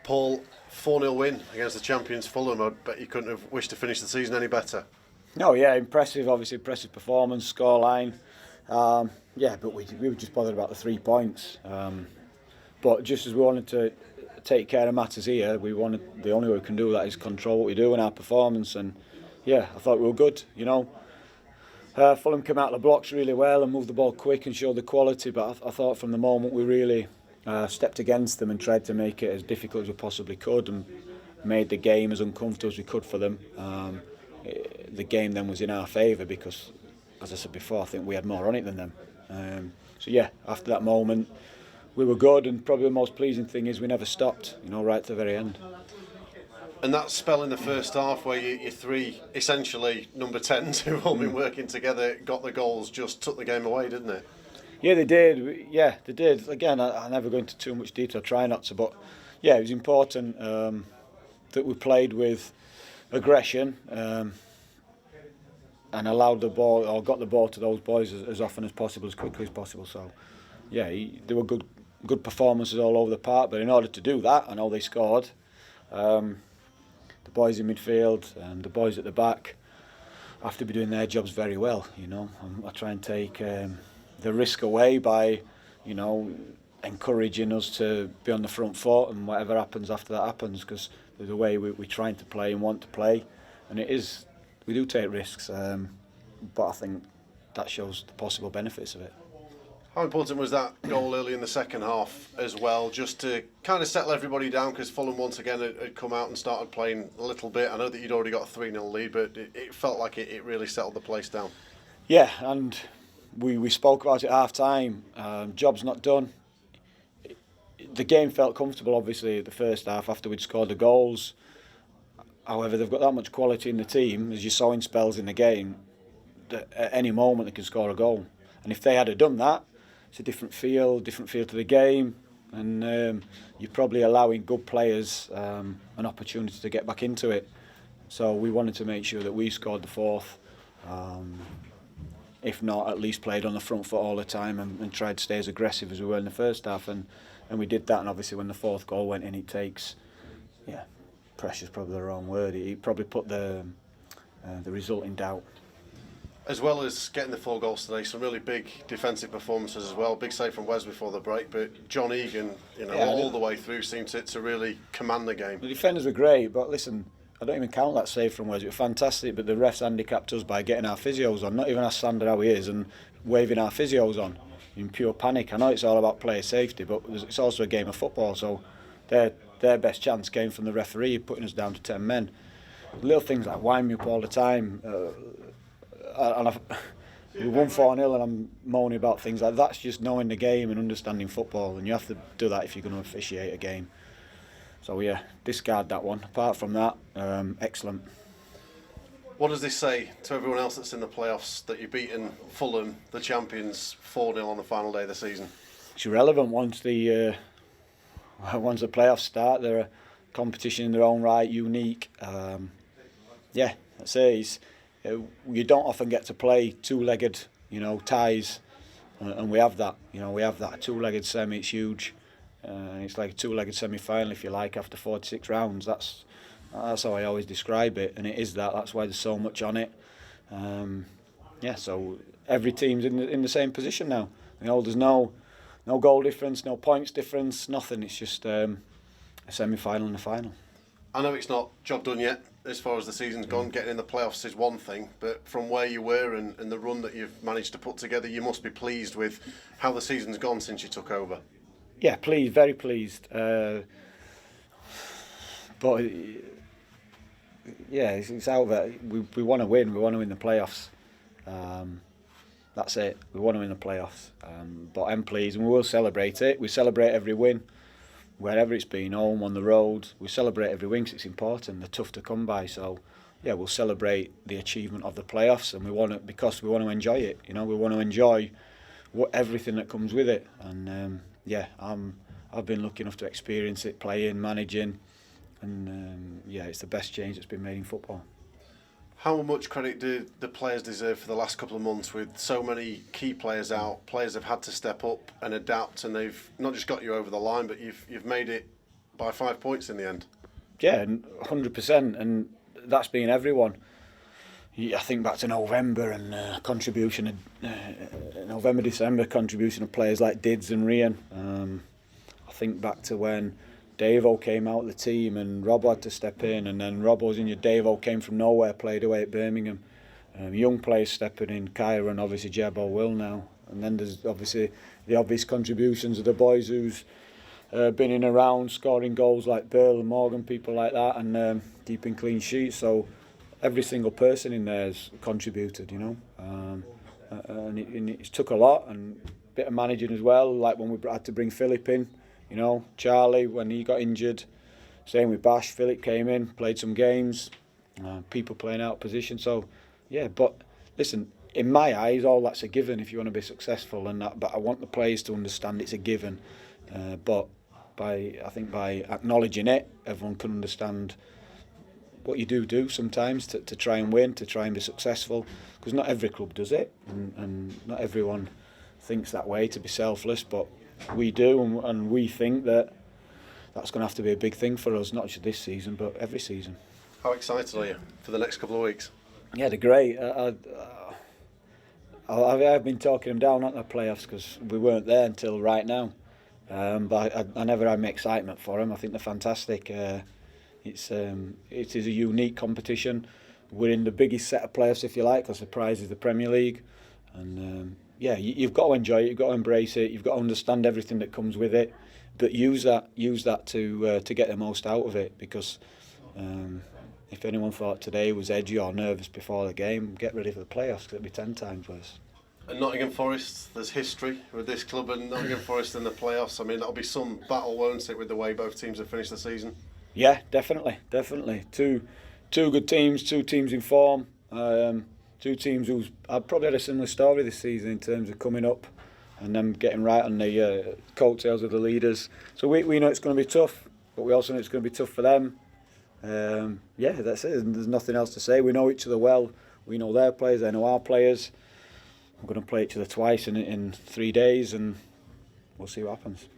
Paul, 4-0 win against the champions Fulham. I bet you couldn't have wished to finish the season any better. No, yeah, impressive, obviously impressive performance, scoreline. But we were just bothered about the 3 points. But just as we wanted to take care of matters here, the only way we can do that is control what we do in our performance. And yeah, I thought we were good, Fulham came out of the blocks really well and moved the ball quick and showed the quality, but I thought from the moment we really stepped against them and tried to make it as difficult as we possibly could and made the game as uncomfortable as we could for them. The game then was in our favour because, as I said before, I think we had more on it than them. After that moment we were good, and probably the most pleasing thing is we never stopped, right to the very end. And that spell in the first half where your 3 essentially number 10s who've all been working together got the goals just took the game away, didn't it? Yeah, they did. Yeah, they did. Again, I never go into too much detail, try not to, but yeah, it was important that we played with aggression and allowed the ball, or got the ball to those boys as often as possible, as quickly as possible. So yeah, there were good performances all over the park, but in order to do that, I know they scored. The boys in midfield and the boys at the back have to be doing their jobs very well, I try and take the risk away by, encouraging us to be on the front foot, and whatever happens after that happens, because the way we're trying to play and want to play, and we do take risks, but I think that shows the possible benefits of it. How important was that goal early in the second half as well, just to kind of settle everybody down, because Fulham once again had come out and started playing a little bit. I know that you'd already got a 3-0 lead, but it felt like it really settled the place down. Yeah, and we spoke about it at half-time. Job's not done. The game felt comfortable, obviously, at the first half after we'd scored the goals. However, they've got that much quality in the team, as you saw in spells in the game, that at any moment they can score a goal. And if they had done that, it's a different feel to the game, and you're probably allowing good players an opportunity to get back into it. So we wanted to make sure that we scored the 4th, if not at least played on the front foot all the time and tried to stay as aggressive as we were in the first half, and we did that. And obviously when the 4th goal went in, it takes, pressure's probably the wrong word, it probably put the result in doubt. As well as getting the 4 goals today, some really big defensive performances as well. Big save from Wes before the break, but John Egan, all the way through seemed to really command the game. The defenders were great, but listen, I don't even count that save from Wes. It was fantastic, but the refs handicapped us by getting our physios on, not even asked Sander how he is, and waving our physios on in pure panic. I know it's all about player safety, but it's also a game of football, so their best chance came from the referee putting us down to 10 men. Little things like wind me up all the time. We won 4-0 and I'm moaning about things like that. That's just knowing the game and understanding football, and you have to do that if you're going to officiate a game. So yeah, discard that one. Apart from that, excellent. What does this say to everyone else that's in the playoffs, that you've beaten Fulham, the champions, 4-0 on the final day of the season? It's irrelevant once the playoffs start. They're a competition in their own right, unique. That's it. You don't often get to play 2-legged, ties, and we have that. We have that 2-legged semi. It's huge. It's like a 2-legged semi-final, if you like, after 46 rounds. That's how I always describe it, and it is that. That's why there's so much on it. So every team's in the same position now. There's no goal difference, no points difference, nothing. It's just a semi-final and a final. I know it's not job done yet as far as the season's gone. Getting in the playoffs is one thing, but from where you were and the run that you've managed to put together, you must be pleased with how the season's gone since you took over. Yeah, pleased, very pleased. But it's out there. We want to win. We want to win the playoffs. That's it. We want to win the playoffs. But I'm pleased, and we will celebrate it. We celebrate every win, wherever it's been, home, on the road. We celebrate every win because it's important. They're tough to come by. So, we'll celebrate the achievement of the playoffs, and because we want to enjoy it. We want to enjoy everything that comes with it. And I've been lucky enough to experience it, playing, managing, and it's the best change that's been made in football. How much credit do the players deserve for the last couple of months, with so many key players out? Players have had to step up and adapt, and they've not just got you over the line, but you've made it by 5 points in the end. Yeah, 100%, and that's been everyone. I think back to November and November, December contribution of players like Dids and Rian. I think back to when Davo came out of the team and Robbo had to step in, and then Robbo's in your Davo came from nowhere, played away at Birmingham. Young players stepping in, Kyra and obviously Jebo will now. And then there's obviously the obvious contributions of the boys who's been in around, scoring goals like Burl and Morgan, people like that, and keeping clean sheets. So every single person in there has contributed, you know. And it took a lot, and a bit of managing as well, like when we had to bring Philip in, you know, Charlie when he got injured. Same with Bash, Philip came in, played some games, people playing out of position. So, yeah, but listen, in my eyes, all that's a given if you want to be successful, and that. But I want the players to understand it's a given. But I think by acknowledging it, everyone can understand what you do sometimes to try and win, to try and be successful. Because not every club does it, and not everyone thinks that way, to be selfless. But we do, and we think that that's going to have to be a big thing for us, not just this season, but every season. How excited are you for the next couple of weeks? Yeah, they're great. I've been talking them down at the playoffs because we weren't there until right now. But I never had my excitement for them. I think they're fantastic. It is a unique competition. We're in the biggest set of playoffs, if you like, because the prize is the Premier League. And you've got to enjoy it. You've got to embrace it. You've got to understand everything that comes with it. But use that to get the most out of it. Because if anyone thought today was edgy or nervous before the game, get ready for the playoffs because it'll be 10 times worse. And Nottingham Forest, there's history with this club and Nottingham Forest in the playoffs. I mean, that'll be some battle, won't it, with the way both teams have finished the season? Yeah, definitely. Two good teams, two teams in form, two teams who've probably had a similar story this season in terms of coming up and them getting right on the coattails of the leaders. So we know it's going to be tough, but we also know it's going to be tough for them. That's it. There's nothing else to say. We know each other well. We know their players, they know our players. We're going to play each other twice in 3 days, and we'll see what happens.